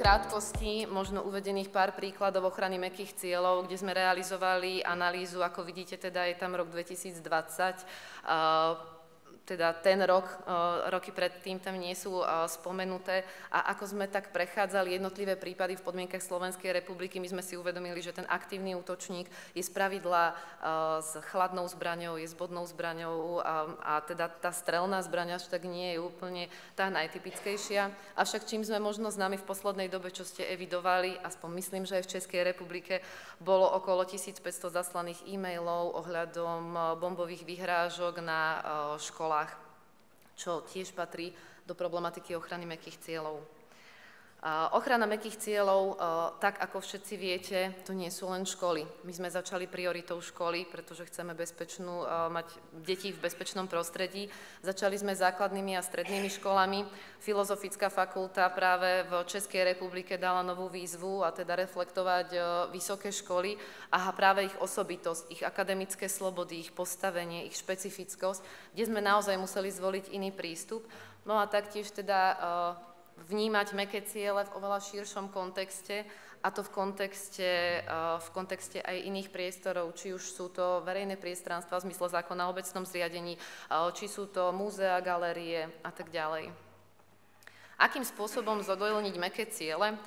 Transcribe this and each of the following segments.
krátkosti možno uvedených pár príkladov ochrany mäkkých cieľov, kde sme realizovali analýzu, ako vidíte, teda je tam rok 2020, teda ten rok, roky predtým tam nie sú spomenuté a ako sme tak prechádzali jednotlivé prípady v podmienkach Slovenskej republiky, my sme si uvedomili, že ten aktívny útočník je spravidla s chladnou zbraňou, je s bodnou zbraňou a teda tá strelná zbraň až tak nie je úplne tá najtypickejšia. Avšak čím sme možno známi v poslednej dobe, čo ste evidovali, aspoň myslím, že aj v Českej republike, bolo okolo 1500 zaslaných e-mailov ohľadom bombových vyhrážok na školách, čo tiež patrí do problematiky ochrany mäkkých cieľov. Ochrana mäkkých cieľov, tak ako všetci viete, to nie sú len školy. My sme začali prioritou školy, pretože chceme mať deti v bezpečnom prostredí. Začali sme základnými a strednými školami. Filozofická fakulta práve v Českej republike dala novú výzvu a teda reflektovať vysoké školy a práve ich osobitosť, ich akademické slobody, ich postavenie, ich špecifickosť, kde sme naozaj museli zvoliť iný prístup. No a taktiež teda vnímať mäkké ciele v oveľa širšom kontexte, a to v kontexte aj iných priestorov, či už sú to verejné priestranstva v zmysle zákona o obecnom zriadení, či sú to múzea, galérie a tak ďalej. Akým spôsobom zodoľniť mäkké ciele?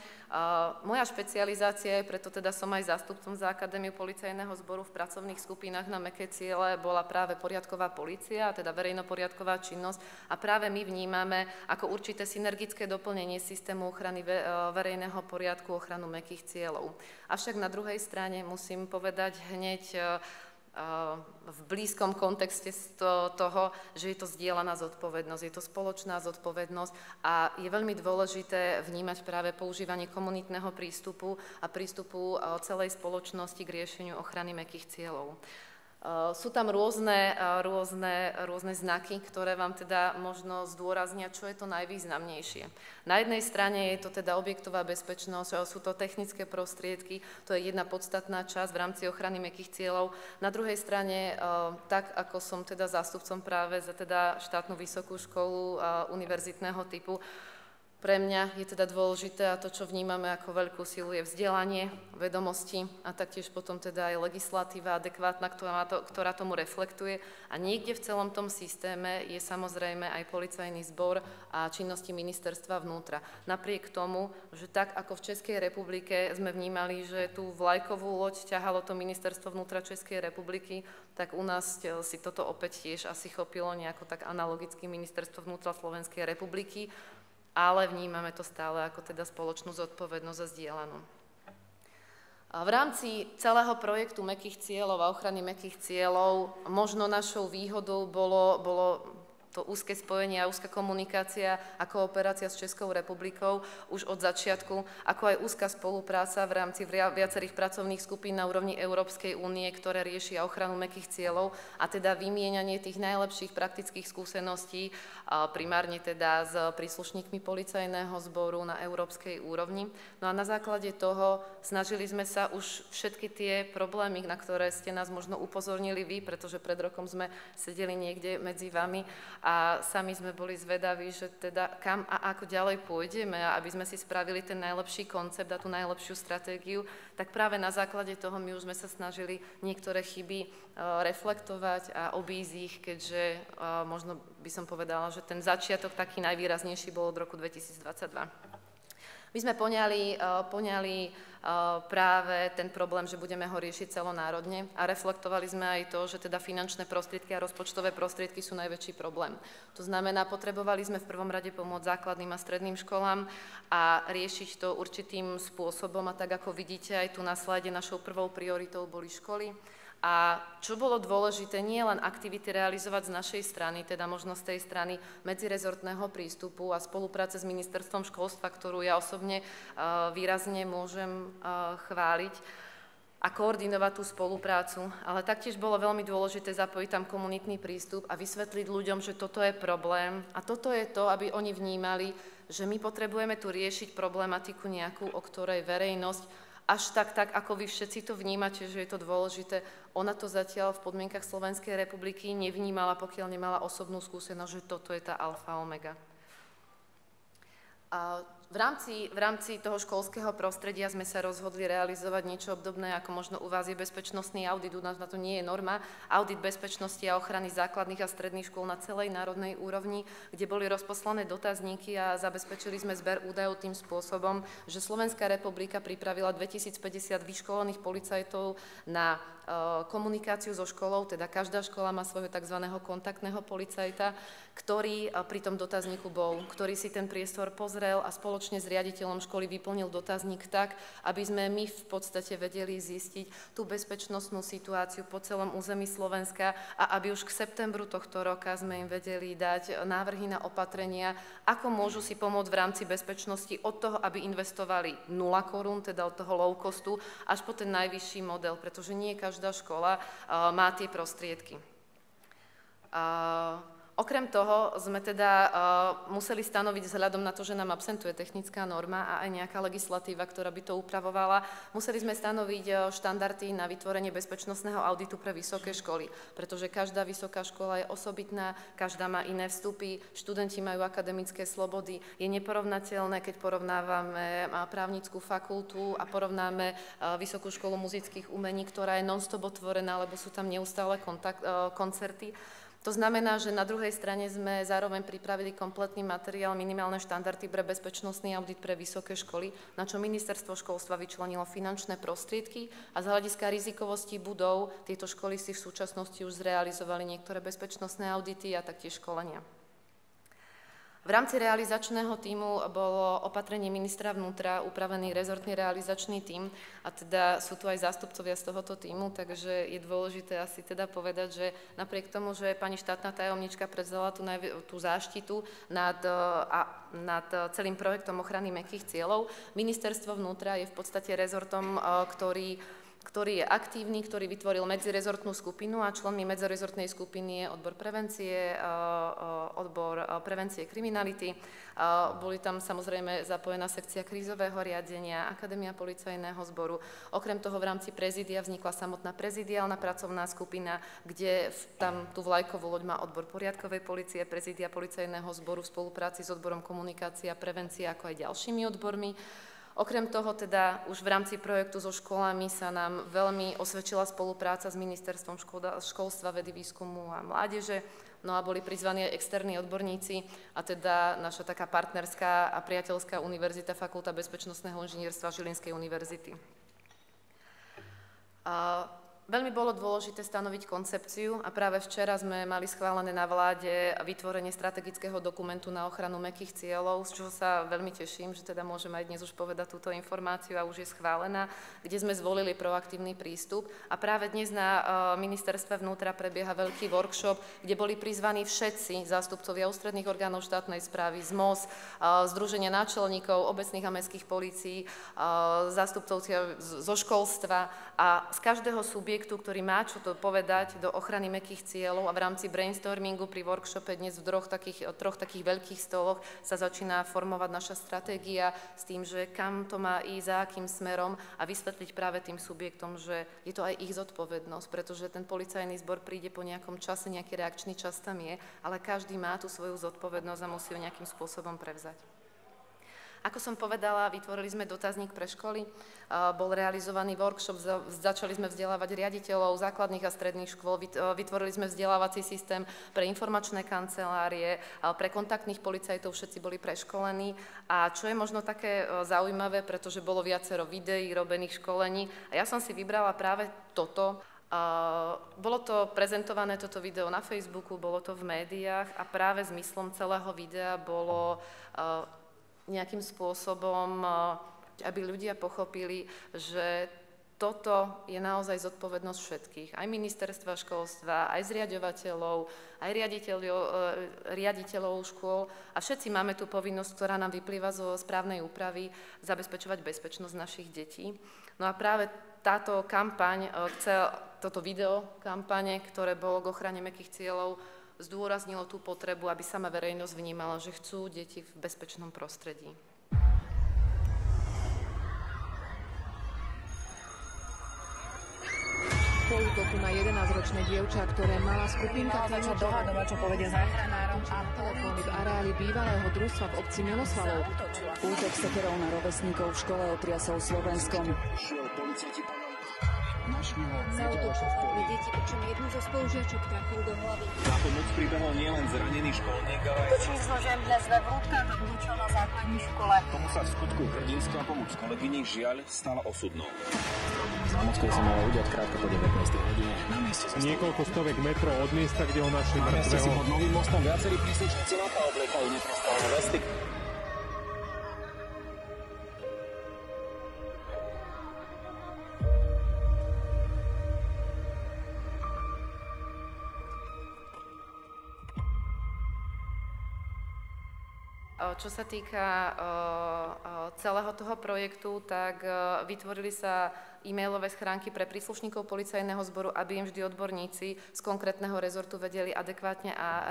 Moja špecializácia je, preto teda som aj zástupcom za Akadémiu policajného zboru v pracovných skupinách na mäkké ciele, bola práve poriadková polícia, teda verejnoporiadková činnosť a práve my vnímame ako určité synergické doplnenie systému ochrany verejného poriadku ochranu mäkkých cieľov. Avšak na druhej strane musím povedať hneď v blízkom kontexte toho, že je to zdieľaná zodpovednosť, je to spoločná zodpovednosť a je veľmi dôležité vnímať práve používanie komunitného prístupu a prístupu celej spoločnosti k riešeniu ochrany mäkkých cieľov. Sú tam rôzne znaky, ktoré vám teda možno zdôraznia, čo je to najvýznamnejšie. Na jednej strane je to teda objektová bezpečnosť, sú to technické prostriedky, to je jedna podstatná časť v rámci ochrany mäkkých cieľov. Na druhej strane, tak ako som teda zástupcom práve za teda štátnu vysokú školu univerzitného typu, pre mňa je teda dôležité a to, čo vnímame ako veľkú silu, je vzdelanie, vedomosti a taktiež potom teda aj legislatíva adekvátna, ktorá tomu reflektuje. A niekde v celom tom systéme je samozrejme aj policajný zbor a činnosti ministerstva vnútra. Napriek tomu, že tak ako v Českej republike sme vnímali, že tú vlajkovú loď ťahalo to ministerstvo vnútra Českej republiky, tak u nás si toto opäť tiež asi chopilo nejako tak analogicky ministerstvo vnútra Slovenskej republiky, ale vnímame to stále ako teda spoločnú zodpovednosť a zdieľanú. V rámci celého projektu mäkkých cieľov a ochrany mäkkých cieľov možno našou výhodou bolo to úzke spojenie a úzka komunikácia a kooperácia s Českou republikou už od začiatku, ako aj úzka spolupráca v rámci viacerých pracovných skupín na úrovni Európskej únie, ktoré riešia ochranu mäkkých cieľov a teda vymieňanie tých najlepších praktických skúseností, primárne teda s príslušníkmi policajného zboru na európskej úrovni. No a na základe toho snažili sme sa už všetky tie problémy, na ktoré ste nás možno upozornili vy, pretože pred rokom sme sedeli niekde medzi vami, a sami sme boli zvedaví, že teda kam a ako ďalej pôjdeme a aby sme si spravili ten najlepší koncept a tú najlepšiu stratégiu, tak práve na základe toho my už sme sa snažili niektoré chyby reflektovať a obísť ich, keďže možno by som povedala, že ten začiatok taký najvýraznejší bol od roku 2022. My sme poňali práve ten problém, že budeme ho riešiť celonárodne a reflektovali sme aj to, že teda finančné prostriedky a rozpočtové prostriedky sú najväčší problém. To znamená, potrebovali sme v prvom rade pomôcť základným a stredným školám a riešiť to určitým spôsobom a tak ako vidíte aj tu na slajde, našou prvou prioritou boli školy. A čo bolo dôležité, nie len aktivity realizovať z našej strany, teda možno z tej strany medzirezortného prístupu a spolupráce s ministerstvom školstva, ktorú ja osobne výrazne môžem chváliť a koordinovať tú spoluprácu, ale taktiež bolo veľmi dôležité zapojiť tam komunitný prístup a vysvetliť ľuďom, že toto je problém a toto je to, aby oni vnímali, že my potrebujeme tu riešiť problematiku nejakú, o ktorej verejnosť až tak, ako vy všetci to vnímate, že je to dôležité. Ona to zatiaľ v podmienkach Slovenskej republiky nevnímala, pokiaľ nemala osobnú skúsenosť, že toto je tá alfa omega. A V rámci toho školského prostredia sme sa rozhodli realizovať niečo obdobné, ako možno u vás je bezpečnostný audit, u nás na to nie je norma, audit bezpečnosti a ochrany základných a stredných škôl na celej národnej úrovni, kde boli rozposlané dotazníky a zabezpečili sme zber údajov tým spôsobom, že Slovenská republika pripravila 2050 vyškolených policajtov na komunikáciu so školou, teda každá škola má svojho tzv. Kontaktného policajta, ktorý pri tom dotazníku bol, ktorý si ten priestor pozrel a spoločne s riaditeľom školy vyplnil dotazník tak, aby sme my v podstate vedeli zistiť tú bezpečnostnú situáciu po celom území Slovenska a aby už k septembru tohto roka sme im vedeli dať návrhy na opatrenia, ako môžu si pomôcť v rámci bezpečnosti od toho, aby investovali 0 korún, teda od toho low costu, až po ten najvyšší model, pretože nie každá škola má tie prostriedky. Okrem toho sme teda museli stanoviť vzhľadom na to, že nám absentuje technická norma a aj nejaká legislatíva, ktorá by to upravovala, museli sme stanoviť štandardy na vytvorenie bezpečnostného auditu pre vysoké školy, pretože každá vysoká škola je osobitná, každá má iné vstupy, študenti majú akademické slobody, je neporovnateľné, keď porovnávame právnickú fakultu a porovnáme Vysokú školu muzických umení, ktorá je non-stop otvorená, lebo sú tam neustále koncerty. To znamená, že na druhej strane sme zároveň pripravili kompletný materiál minimálne štandardy pre bezpečnostný audit pre vysoké školy, na čo Ministerstvo školstva vyčlenilo finančné prostriedky a z hľadiska rizikovosti budov tieto školy si v súčasnosti už zrealizovali niektoré bezpečnostné audity a taktiež školenia. V rámci realizačného tímu bolo opatrenie ministra vnútra upravený rezortný realizačný tím a teda sú tu aj zástupcovia z tohoto tímu, takže je dôležité asi teda povedať, že napriek tomu, že pani štátna tajomnička prevzala tú záštitu nad celým projektom ochrany mäkkých cieľov, Ministerstvo vnútra je v podstate rezortom, ktorý je aktívny, ktorý vytvoril medzirezortnú skupinu a členmi medzirezortnej skupiny je odbor prevencie kriminality. Boli tam samozrejme zapojená sekcia krízového riadenia, Akadémia policajného zboru. Okrem toho v rámci prezídia vznikla samotná prezidiálna pracovná skupina, kde tam tú vlajkovú loď má odbor poriadkovej polície, prezídia policajného zboru v spolupráci s odborom komunikácie a prevencie, ako aj ďalšími odbormi. Okrem toho teda už v rámci projektu so školami sa nám veľmi osvedčila spolupráca s Ministerstvom školstva, vedy, výskumu a mládeže, no a boli prizvaní aj externí odborníci a teda naša taká partnerská a priateľská univerzita, Fakulta bezpečnostného inžinierstva Žilinskej univerzity. Veľmi bolo dôležité stanoviť koncepciu a práve včera sme mali schválené na vláde vytvorenie strategického dokumentu na ochranu mäkkých cieľov, z čoho sa veľmi teším, že teda môžeme aj dnes už povedať túto informáciu a už je schválená, kde sme zvolili proaktívny prístup. A práve dnes na ministerstve vnútra prebieha veľký workshop, kde boli prizvaní všetci zástupcovia ústredných orgánov štátnej správy, ZMOS, Združenia náčelníkov, obecných a mestských polícií, zástupcovia zo školstva a z každého subjektu, ktorý má čo to povedať do ochrany mäkkých cieľov a v rámci brainstormingu pri workshope dnes v troch takých veľkých stoloch sa začína formovať naša stratégia s tým, že kam to má ísť, za akým smerom a vysvetliť práve tým subjektom, že je to aj ich zodpovednosť, pretože ten policajný zbor príde po nejakom čase, nejaký reakčný čas tam je, ale každý má tú svoju zodpovednosť a musí ju nejakým spôsobom prevzať. Ako som povedala, vytvorili sme dotazník pre školy, bol realizovaný workshop, začali sme vzdelávať riaditeľov základných a stredných škôl, vytvorili sme vzdelávací systém pre informačné kancelárie, pre kontaktných policajtov, všetci boli preškolení. A čo je možno také zaujímavé, pretože bolo viacero videí, robených školení, a ja som si vybrala práve toto. Bolo to prezentované, toto video na Facebooku, bolo to v médiách a práve zmyslom celého videa bolo nejakým spôsobom, aby ľudia pochopili, že toto je naozaj zodpovednosť všetkých, aj ministerstva školstva, aj zriaďovateľov, aj riaditeľov škôl a všetci máme tú povinnosť, ktorá nám vyplýva zo správnej úpravy, zabezpečovať bezpečnosť našich detí. No a práve táto kampaň, toto video kampane, ktoré bolo k ochrane mäkkých cieľov, zdôraznilo tú potrebu, aby sama verejnosť vnímala, že chcú deti v bezpečnom prostredí. Spolu do útoku na 11-ročné dievča, ktoré mala skupinka tínedžerov dohadovať, čo povedia záchranárom a telefóny v areáli bývalého družstva v obci Miloslavov. Útok sekerov na rovesníkov v škole otriasol Slovenskom. Zautočili deti, pričom jednu zo spolužiačok trafil do hlavy. Na pomoc pribehol nielen zranený školník, ale aj Číslo žen dnes ve Vrútkach oblúčil na základní škole. tomu sa v skutku hrdinská pomoc kolegyni žiaľ stala osudnou. Zámockej sa malo udiať krátko po 19. hodine. Na mieste sa Niekoľko stovek metrov od miesta, kde ho našli mŕtvého. pod Novým mostom viacerí príslušníci NATO obliekajú neprestále vesty. Čo sa týka celého toho projektu, tak vytvorili sa e-mailové schránky pre príslušníkov policajného zboru, aby im vždy odborníci z konkrétneho rezortu vedeli adekvátne a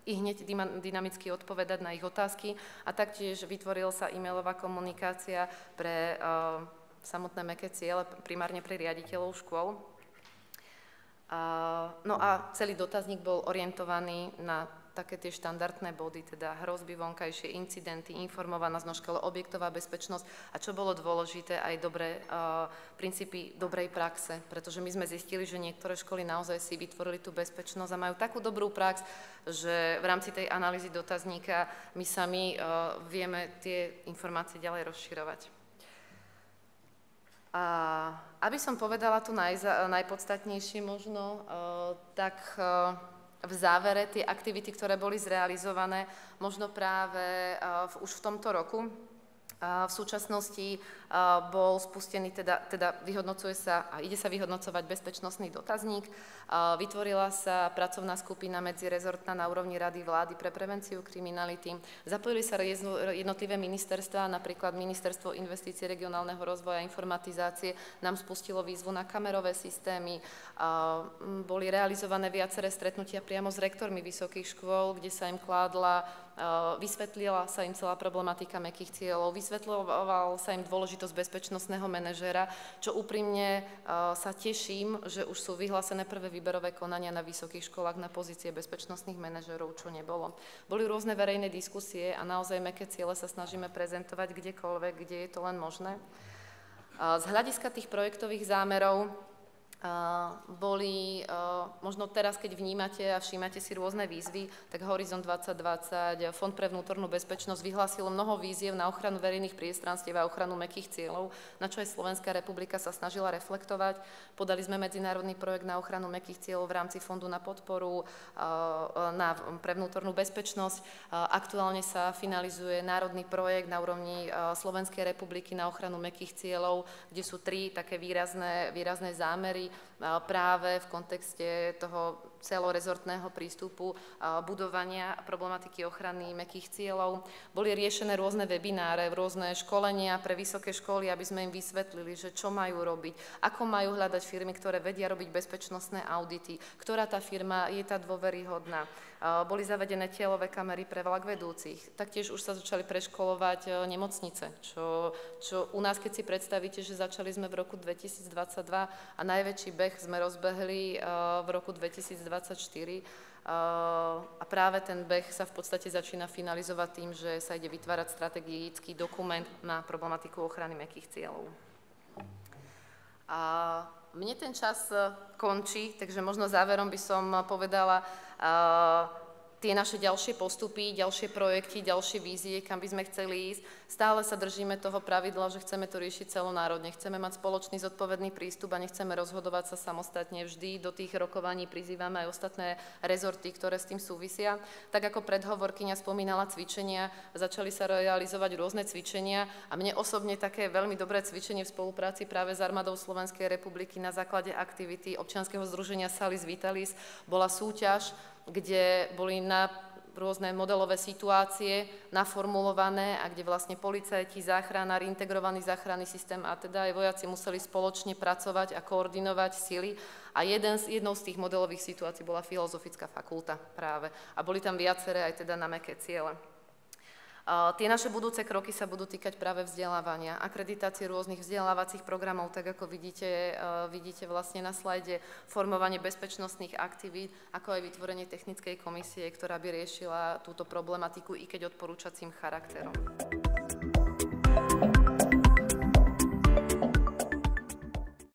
i hneď dynamicky odpovedať na ich otázky. A taktiež vytvorila sa e-mailová komunikácia pre samotné mäkké ciele, primárne pre riaditeľov škôl. No a celý dotazník bol orientovaný na také tie štandardné body, teda hrozby vonkajšie, incidenty, informovanosť na škole, objektová bezpečnosť a čo bolo dôležité, aj princípy dobrej praxe, pretože my sme zistili, že niektoré školy naozaj si vytvorili tú bezpečnosť a majú takú dobrú prax, že v rámci tej analýzy dotazníka my sami vieme tie informácie ďalej rozširovať. Aby som povedala tu najpodstatnejšie možno, tak v závere tie aktivity, ktoré boli zrealizované, možno práve už v tomto roku. V súčasnosti bol spustený, teda vyhodnocuje sa a ide sa vyhodnocovať bezpečnostný dotazník. Vytvorila sa pracovná skupina medzirezortná na úrovni Rady vlády pre prevenciu kriminality. Zapojili sa jednotlivé ministerstvá, napríklad Ministerstvo investícií, regionálneho rozvoja a informatizácie nám spustilo výzvu na kamerové systémy. Boli realizované viaceré stretnutia priamo s rektormi vysokých škôl, kde sa im vysvetlila sa im celá problematika mäkkých cieľov, vysvetľoval sa im dôležitosť bezpečnostného manažéra, čo úprimne sa teším, že už sú vyhlásené prvé výberové konania na vysokých školách na pozície bezpečnostných manažérov, čo nebolo. Boli rôzne verejné diskusie a naozaj mäkké ciele sa snažíme prezentovať kdekoľvek, kde je to len možné. Z hľadiska tých projektových zámerov boli, možno teraz, keď vnímate a všímate si rôzne výzvy, tak Horizont 2020, Fond pre vnútornú bezpečnosť vyhlásilo mnoho výziev na ochranu verejných priestranstiev a ochranu mäkkých cieľov, na čo aj Slovenská republika sa snažila reflektovať. Podali sme medzinárodný projekt na ochranu mäkkých cieľov v rámci Fondu na podporu pre vnútornú bezpečnosť. Aktuálne sa finalizuje národný projekt na úrovni Slovenskej republiky na ochranu mäkkých cieľov, kde sú 3 také výrazné zámery práve v kontexte toho celorezortného prístupu budovania problematiky ochrany mäkkých cieľov. Boli riešené rôzne webináre, rôzne školenia pre vysoké školy, aby sme im vysvetlili, že čo majú robiť, ako majú hľadať firmy, ktoré vedia robiť bezpečnostné audity, ktorá tá firma je tá dôveryhodná. Boli zavedené tieľové kamery pre vlak vedúcich. Taktiež už sa začali preškolovať nemocnice, čo u nás, keď si predstavíte, že začali sme v roku 2022 a najväčší beh sme rozbehli v roku 2024 a práve ten beh sa v podstate začína finalizovať tým, že sa ide vytvárať strategický dokument na problematiku ochrany mäkkých cieľov. Mne ten čas končí, takže možno záverom by som povedala tie naše ďalšie postupy, ďalšie projekty, ďalšie vízie, kam by sme chceli ísť. Stále sa držíme toho pravidla, že chceme to riešiť celonárodne. Chceme mať spoločný zodpovedný prístup a nechceme rozhodovať sa samostatne. Vždy do tých rokovaní prizývame aj ostatné rezorty, ktoré s tým súvisia. Tak ako predhovorkyňa spomínala cvičenia, začali sa realizovať rôzne cvičenia a mne osobne také veľmi dobré cvičenie v spolupráci práve s Armádou Slovenskej republiky na základe aktivity občianskeho združenia Salis Vitalis bola súťaž, kde boli na rôzne modelové situácie naformulované a kde vlastne policajti, záchranári, integrovaný záchranný systém a teda aj vojaci museli spoločne pracovať a koordinovať sily. A jednou z tých modelových situácií bola filozofická fakulta práve. A boli tam viaceré aj teda na mäkké ciele. Tie naše budúce kroky sa budú týkať práve vzdelávania, akreditácie rôznych vzdelávacích programov, tak ako vidíte vlastne na slajde, formovanie bezpečnostných aktivít, ako aj vytvorenie technickej komisie, ktorá by riešila túto problematiku, i keď odporúčacím charakterom.